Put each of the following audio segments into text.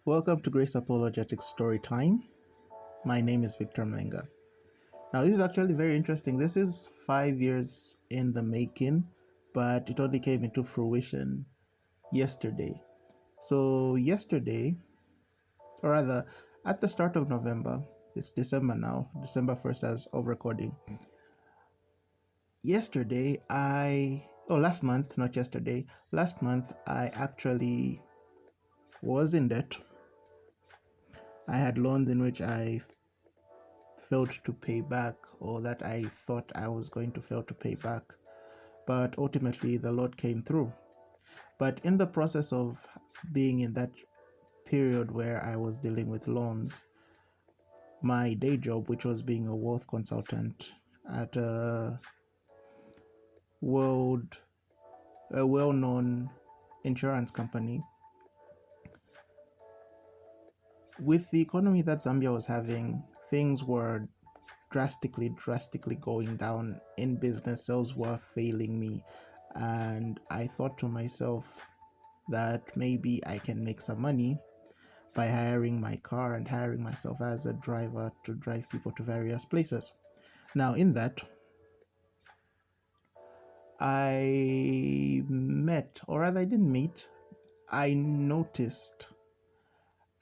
Welcome to Grace Apologetics Story Time. My name is Victor Mlenga. Now, this is actually very interesting. This is 5 years in the making, but it only came into fruition yesterday. So, yesterday, or rather, at the start of November, it's December now, December 1st as of recording. Last month, not yesterday, last month, I actually was in debt. I had loans in which I failed to pay back, or that I thought I was going to fail to pay back. But ultimately, the Lord came through. But in the process of being in that period where I was dealing with loans, my day job, which was being a wealth consultant at a well-known insurance company, with the economy that Zambia was having, things were drastically going down in business. Sales were failing me, and I thought to myself that maybe I can make some money by hiring my car and hiring myself as a driver to drive people to various places. Now, in that, I met, or rather I didn't meet, I noticed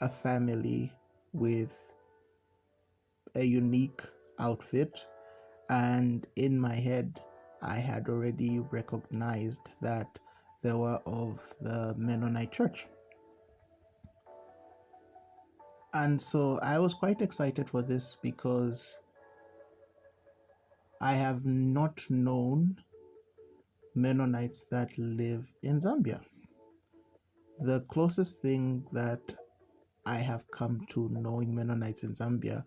a family with a unique outfit, and in my head I had already recognized that they were of the Mennonite Church. And so I was quite excited for this because I have not known Mennonites that live in Zambia. The closest thing that I have come to knowing Mennonites in Zambia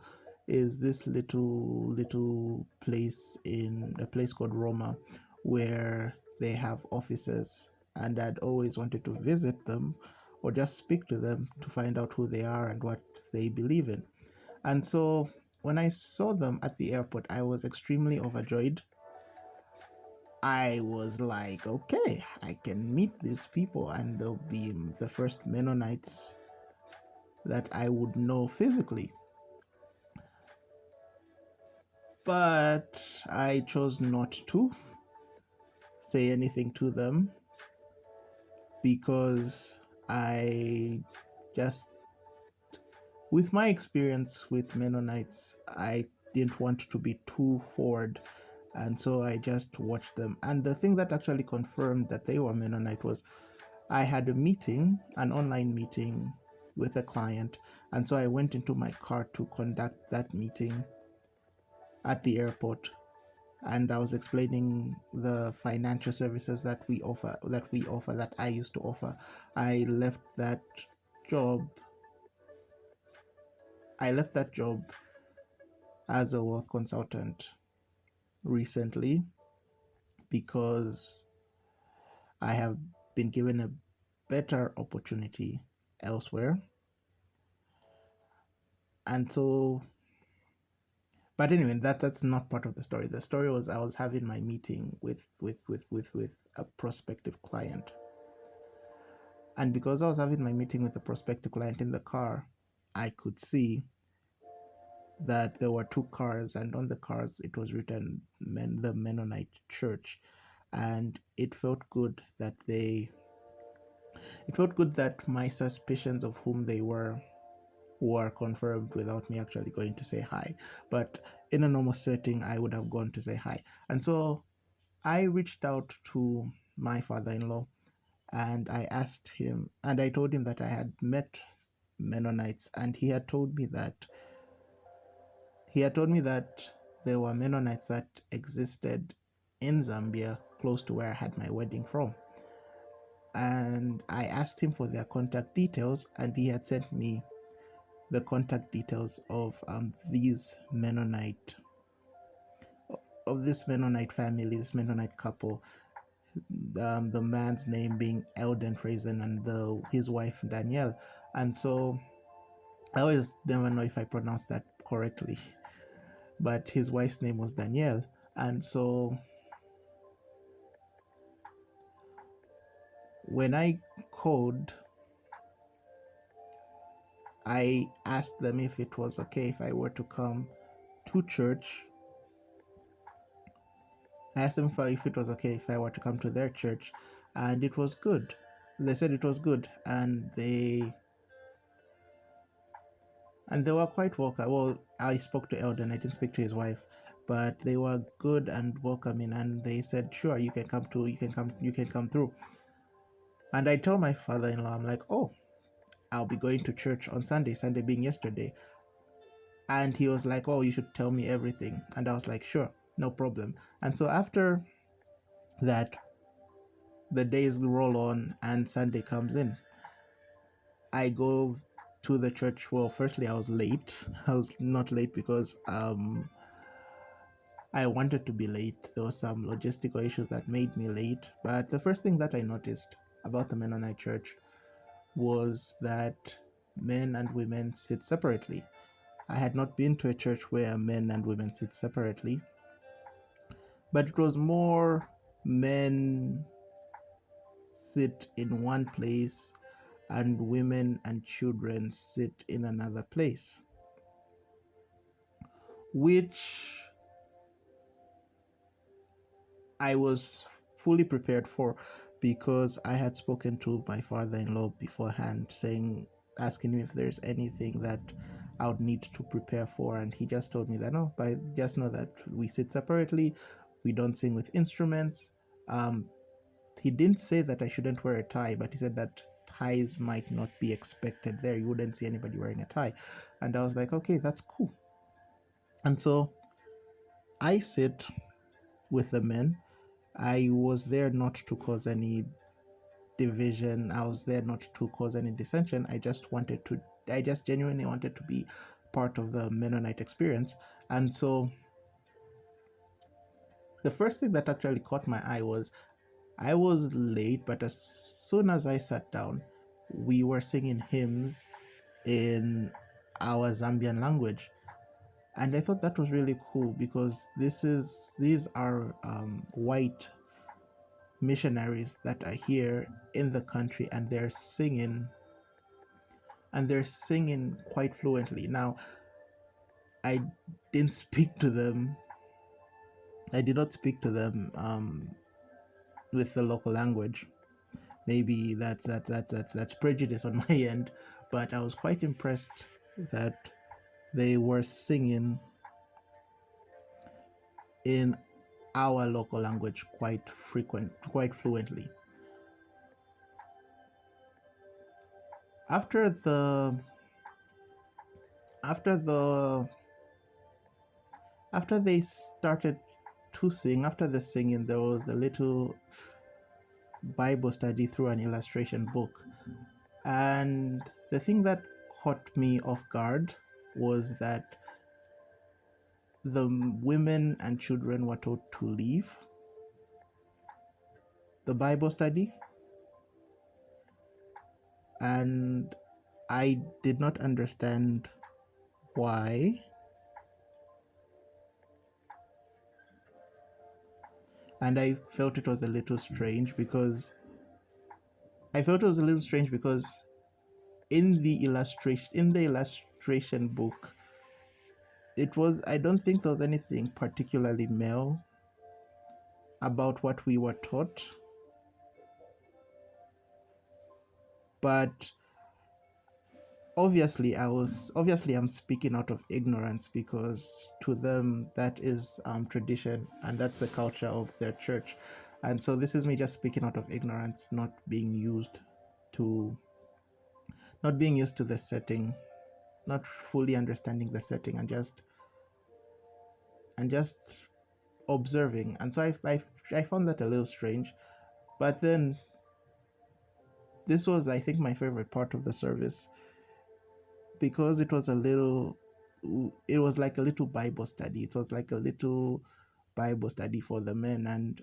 is this little place in a place called Roma, where they have offices, and I'd always wanted to visit them or just speak to them to find out who they are and what they believe in. And so when I saw them at the airport, I was extremely overjoyed. I was like, okay, I can meet these people, and they'll be the first Mennonites that I would know physically. But I chose not to say anything to them because I just, with my experience with Mennonites, I didn't want to be too forward, and so I just watched them. And the thing that actually confirmed that they were Mennonite was I had a meeting, an online meeting with a client, and so I went into my car to conduct that meeting at the airport, and I was explaining the financial services that we offer, that I used to offer. I left that job as a wealth consultant recently because I have been given a better opportunity elsewhere. And so, but anyway, that's not part of the story. The story was I was having my meeting with a prospective client. And because I was having my meeting with a prospective client in the car, I could see that there were two cars, and on the cars it was written the Mennonite Church, and it felt good that my suspicions of whom they were confirmed without me actually going to say hi. But in a normal setting, I would have gone to say hi. And so I reached out to my father-in-law, and I asked him, and I told him that I had met Mennonites, and he had told me that there were Mennonites that existed in Zambia close to where I had my wedding from. And I asked him for their contact details, and he had sent me the contact details of this Mennonite family, this Mennonite couple, the man's name being Eldon Frazen and his wife Danielle. And so I always never know if I pronounce that correctly, but his wife's name was Danielle. And so when I called I asked them if it was okay if I were to come to church. I asked them if it was okay if I were to come to their church, and it was good. They said it was good, and they were quite welcome. Well, I spoke to Eldon. I didn't speak to his wife, but they were good and welcoming, and they said, "Sure, you can come through." And I told my father-in-law, I'm like, "Oh, I'll be going to church on Sunday. Sunday being yesterday." And he was like, "Oh, you should tell me everything." And I was like, "Sure, no problem." And so after that, the days roll on, and Sunday comes in. I go to the church. Well, firstly, I was late. I was not late because I wanted to be late. There were some logistical issues that made me late. But the first thing that I noticed about the Mennonite Church was that men and women sit separately. I had not been to a church where men and women sit separately, but it was more men sit in one place and women and children sit in another place, which I was fully prepared for because I had spoken to my father-in-law beforehand, asking him if there's anything that I would need to prepare for, and he just told me that no, but just know that we sit separately, we don't sing with instruments. He didn't say that I shouldn't wear a tie, but he said that ties might not be expected there. You wouldn't see anybody wearing a tie, and I was like, okay, that's cool. And so I sit with the men. I was there not to cause any division. I was there not to cause any dissension. I just genuinely wanted to be part of the Mennonite experience. And so the first thing that actually caught my eye was I was late, but as soon as I sat down, we were singing hymns in our Zambian language. And I thought that was really cool because these are white missionaries that are here in the country, and they're singing quite fluently. Now, I didn't speak to them. I did not speak to them with the local language. Maybe that's prejudice on my end, but I was quite impressed that they were singing in our local language quite fluently. After the after the after they started to sing, after the singing, there was a little Bible study through an illustration book. And the thing that caught me off guard was that the women and children were told to leave the Bible study. And I did not understand why. And I felt it was a little strange because in the illustration book, I don't think there was anything particularly male about what we were taught, but obviously I'm speaking out of ignorance because to them that is tradition, and that's the culture of their church. And so this is me just speaking out of ignorance, to not being used to the setting, not fully understanding the setting, and just observing. And so I found that a little strange. But then this was, I think, my favorite part of the service because it was like a little Bible study. It was like a little Bible study for the men. And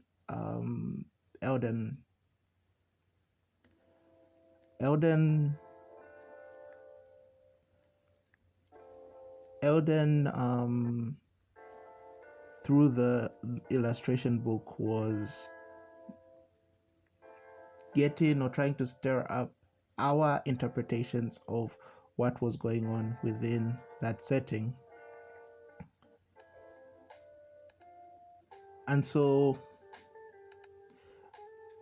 Eldon Eldon Eldon through the illustration book was getting or trying to stir up our interpretations of what was going on within that setting. And so,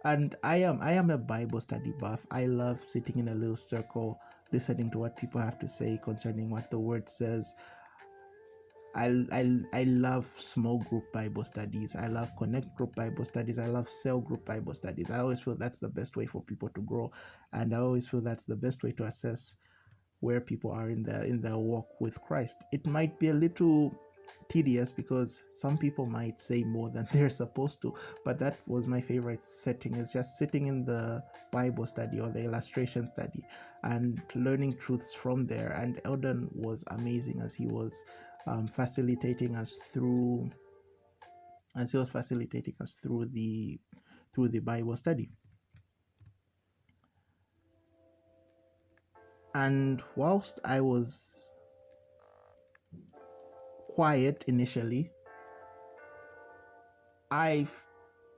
and I am a Bible study buff. I love sitting in a little circle, listening to what people have to say concerning what the word says. I love small group Bible studies. I love connect group Bible studies. I love cell group Bible studies. I always feel that's the best way for people to grow, and I always feel that's the best way to assess where people are in their walk with Christ. It might be a little tedious because some people might say more than they're supposed to, but that was my favorite setting. It's just sitting in the Bible study or the illustration study and learning truths from there. And Eldon was amazing as he was facilitating us through the Bible study. And whilst I was quiet initially, I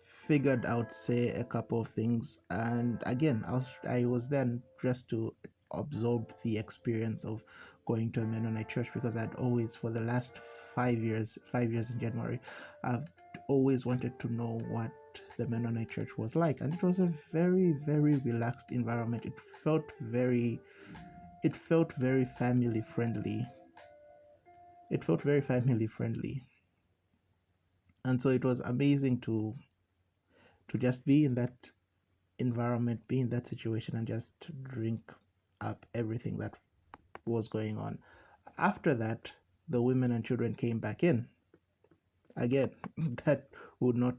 figured out, say, a couple of things, and again, I was then just to absorb the experience of going to a Mennonite church, because I'd always, for the last 5 years in January, I've always wanted to know what the Mennonite church was like, and it was a very, very relaxed environment. It felt very family friendly. And so it was amazing to just be in that environment, be in that situation, and just drink up everything that was going on. After that, the women and children came back in. Again, that would not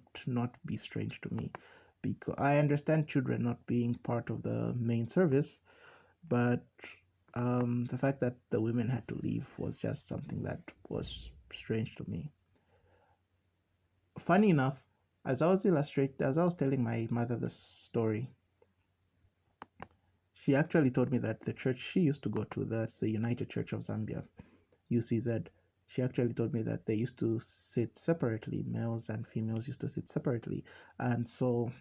be strange to me, because I understand children not being part of the main service, but the fact that the women had to leave was just something that was strange to me. Funny enough, as I was telling my mother the story, she actually told me that the church she used to go to, that's the United Church of Zambia, UCZ, she actually told me that they used to sit separately. Males and females used to sit separately. And so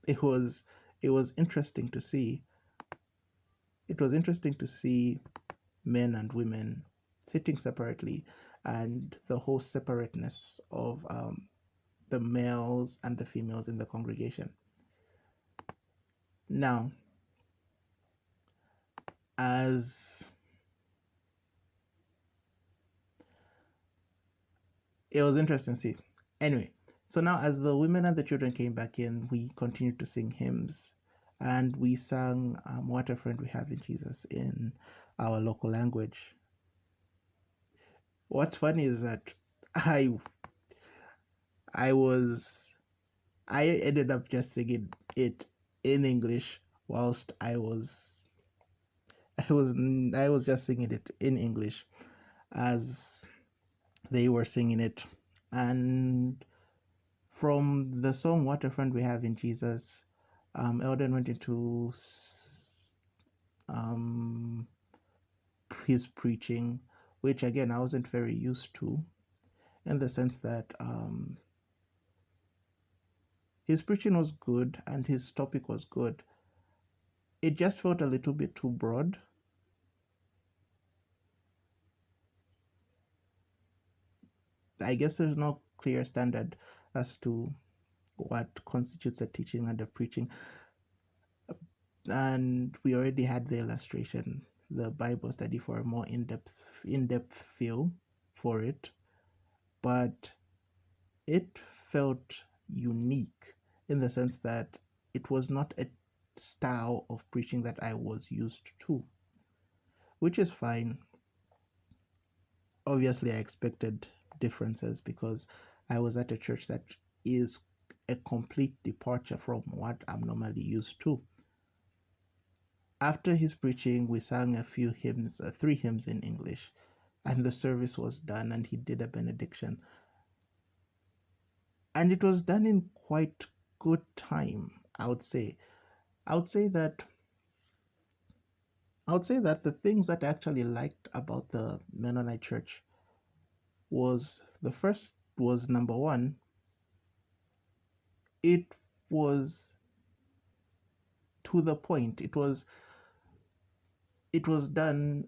it was interesting to see. It was interesting to see men and women sitting separately, and the whole separateness of the males and the females in the congregation. Now, as it was interesting to see. Anyway, so now as the women and the children came back in, we continued to sing hymns, and we sang What a Friend We Have in Jesus in our local language. What's funny is that I ended up just singing it in English, whilst I was just singing it in English as they were singing it. And from the song What a Friend We Have in Jesus, Eldon went into his preaching, which again I wasn't very used to, in the sense that his preaching was good and his topic was good. It just felt a little bit too broad. I guess there's no clear standard as to what constitutes a teaching and a preaching. And we already had the illustration, the Bible study, for a more in-depth feel for it. But it felt unique in the sense that it was not a style of preaching that I was used to, which is fine. Obviously, I expected differences because I was at a church that is a complete departure from what I'm normally used to. After his preaching, we sang a few hymns, 3 hymns in English, and the service was done, and he did a benediction. And it was done in quite good time, I would say. I would say that the things that I actually liked about the Mennonite Church was, the first was, number one, it was to the point. It was it was done.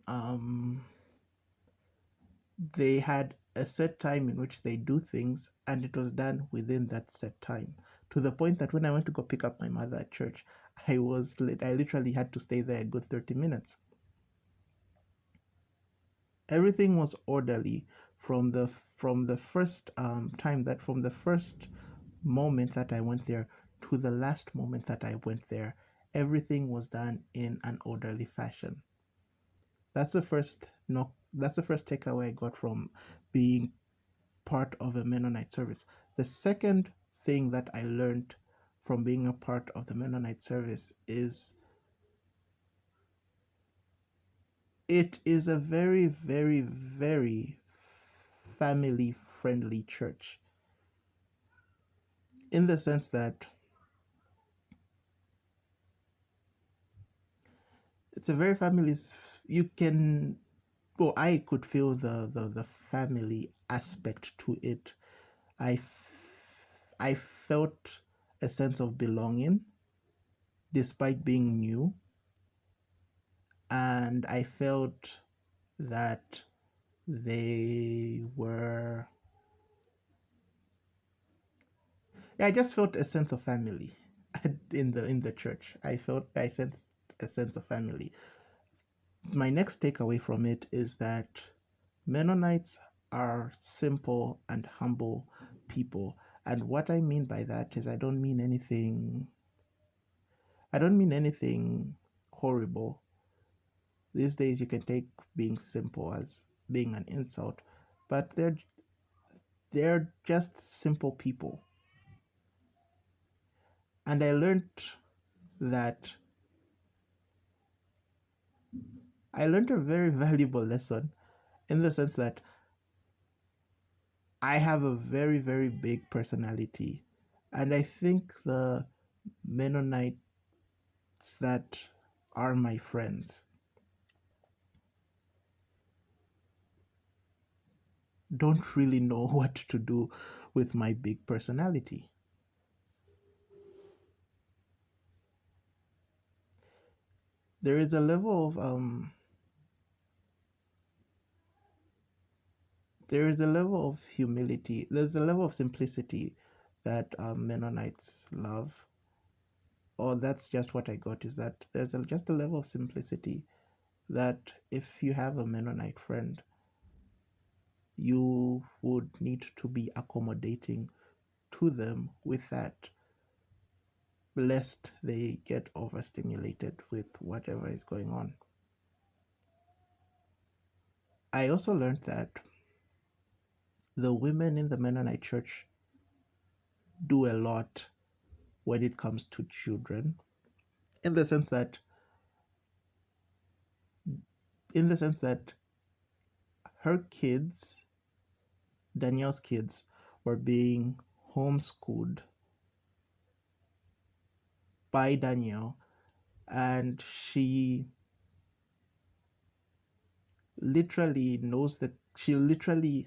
They had a set time in which they do things, and it was done within that set time. To the point that when I went to go pick up my mother at church, I literally had to stay there a good 30 minutes. Everything was orderly from the first from the first moment that I went there to the last moment that I went there. Everything was done in an orderly fashion. That's the first no that's the first takeaway I got from being part of a Mennonite service. The second thing that I learned from being a part of the Mennonite service is it is a very, very, very family friendly church, in the sense that it's a very family. You can, well, I could feel the family aspect to it. I felt a sense of belonging despite being new, and I felt that they were, yeah, I just felt a sense of family in the church. I sensed a sense of family. My next takeaway from it is that Mennonites are simple and humble people. And what I mean by that is I don't mean anything horrible. These days you can take being simple as being an insult, but they're just simple people. And that I learned a very valuable lesson, in the sense that I have a very, very big personality. And I think the Mennonites that are my friends don't really know what to do with my big personality. There is a level of humility. There's a level of simplicity that Mennonites love, or that's just what I got. Is that just a level of simplicity that if you have a Mennonite friend, you would need to be accommodating to them with that, lest they get overstimulated with whatever is going on. I also learned that the women in the Mennonite Church do a lot when it comes to children, in the sense that in the sense that her kids, Danielle's kids, were being homeschooled by Danielle, and she literally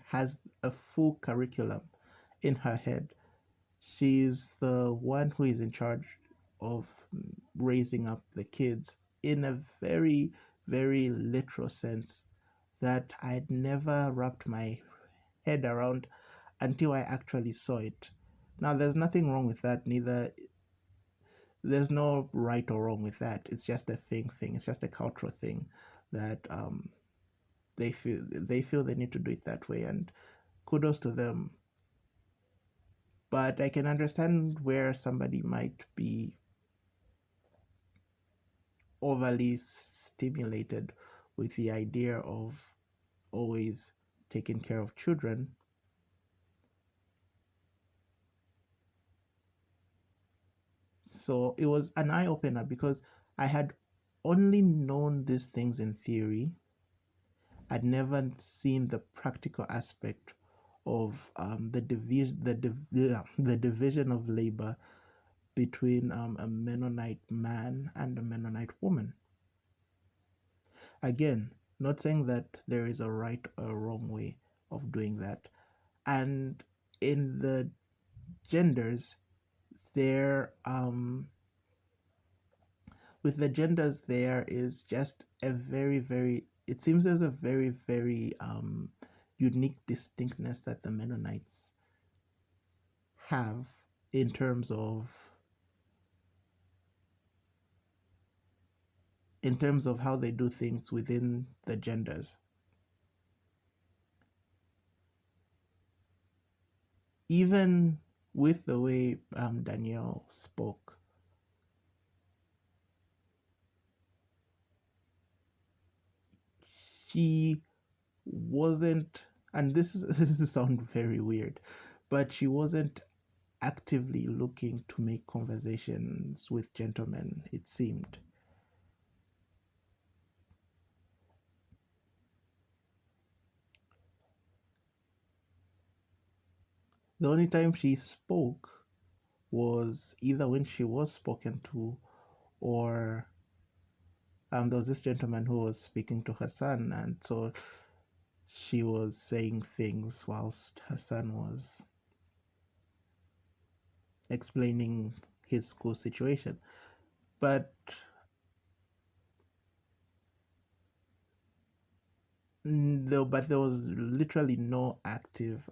has a full curriculum in her head. She's the one who is in charge of raising up the kids in a very, very literal sense that I'd never wrapped my head around until I actually saw it. Now, there's nothing wrong with that, neither. There's no right or wrong with that. It's just a thing. It's just a cultural thing that they feel they need to do it that way, and kudos to them. But I can understand where somebody might be overly stimulated with the idea of always taking care of children. So it was an eye opener, because I had only known these things in theory. I'd never seen the practical aspect of the division of labor between a Mennonite man and a Mennonite woman. Again, not saying that there is a right or wrong way of doing that. And in the genders, there with the genders, there is just a it seems there's a very unique distinctness that the Mennonites have in terms of how they do things within the genders. Even with the way Danielle spoke, she wasn't, and this is sound very weird, but she wasn't actively looking to make conversations with gentlemen, it seemed. The only time she spoke was either when she was spoken to, or there was this gentleman who was speaking to her son, and so she was saying things whilst her son was explaining his school situation. But there was literally no active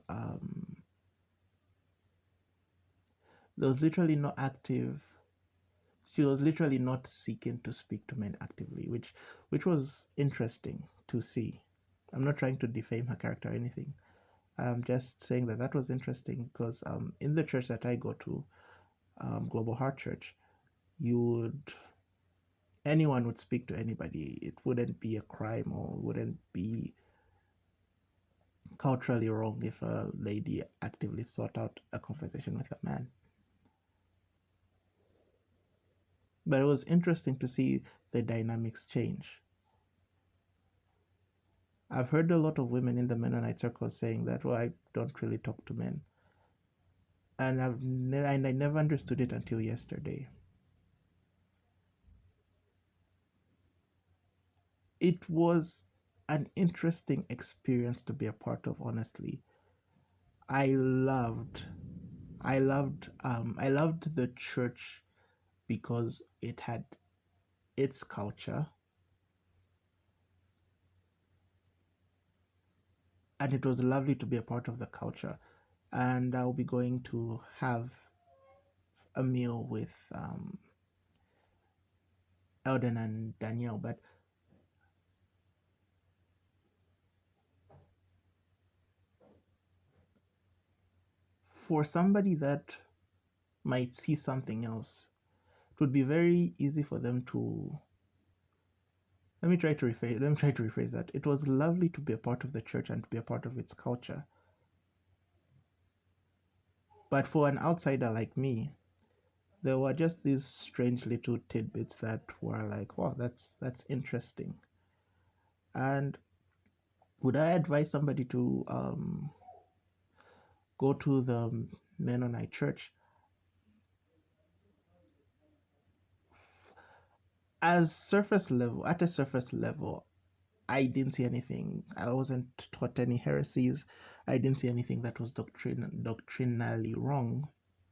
there was literally no active she was literally not seeking to speak to men actively, which was interesting to see. I'm not trying to defame her character or anything. I'm just saying that that was interesting because in the church that I go to, Global Heart Church, you would anyone would speak to anybody. It wouldn't be a crime or wouldn't be culturally wrong if a lady actively sought out a conversation with a man. But it was interesting to see the dynamics change. I've heard a lot of women in the Mennonite circle saying that, well, I don't really talk to men. And I never understood it until yesterday. It was an interesting experience to be a part of, honestly. I loved I loved the church because it had its culture, and it was lovely to be a part of the culture. And I'll be going to have a meal with Eldon and Danielle. But for somebody that might see something else, it would be very easy for them to. Let me try to rephrase that. It was lovely to be a part of the church and to be a part of its culture. But for an outsider like me, there were just these strange little tidbits that were like, wow, that's interesting. And would I advise somebody to go to the Mennonite Church? At a surface level, I didn't see anything. I wasn't taught any heresies. I didn't see anything that was doctrinally wrong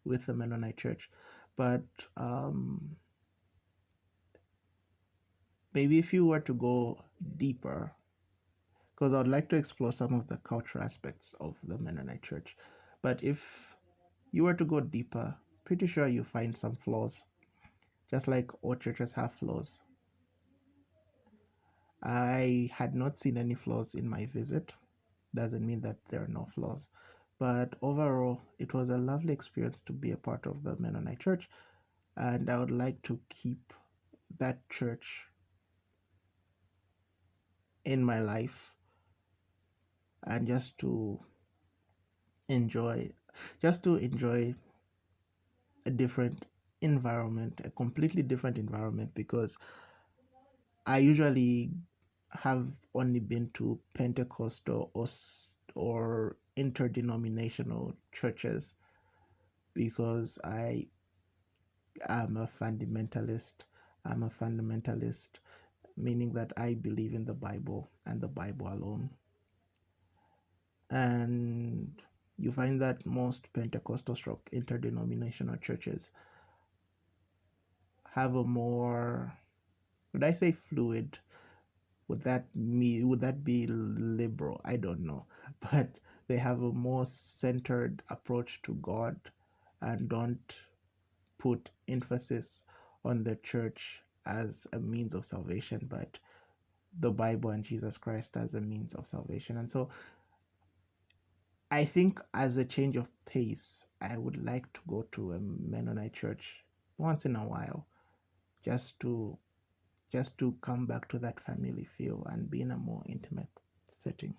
with the Mennonite Church. But maybe if you were to go deeper, because I'd like to explore some of the cultural aspects of the Mennonite Church. But if you were to go deeper, pretty sure you find some flaws, just like all churches have flaws. I had not seen any flaws in my visit. Doesn't mean that there are no flaws. But overall, it was a lovely experience to be a part of the Mennonite Church, and I would like to keep that church in my life and enjoy just to enjoy a different environment, a completely different environment, because I usually have only been to Pentecostal or interdenominational churches because I am a fundamentalist. I'm a fundamentalist, meaning that I believe in the Bible and the Bible alone. And you find that most Pentecostal stroke interdenominational churches have a more Would I say fluid? Would that be liberal? I don't know. But they have a more centered approach to God and don't put emphasis on the church as a means of salvation, but the Bible and Jesus Christ as a means of salvation. And so I think as a change of pace, I would like to go to a Mennonite church once in a while, just to come back to that family feel and be in a more intimate setting.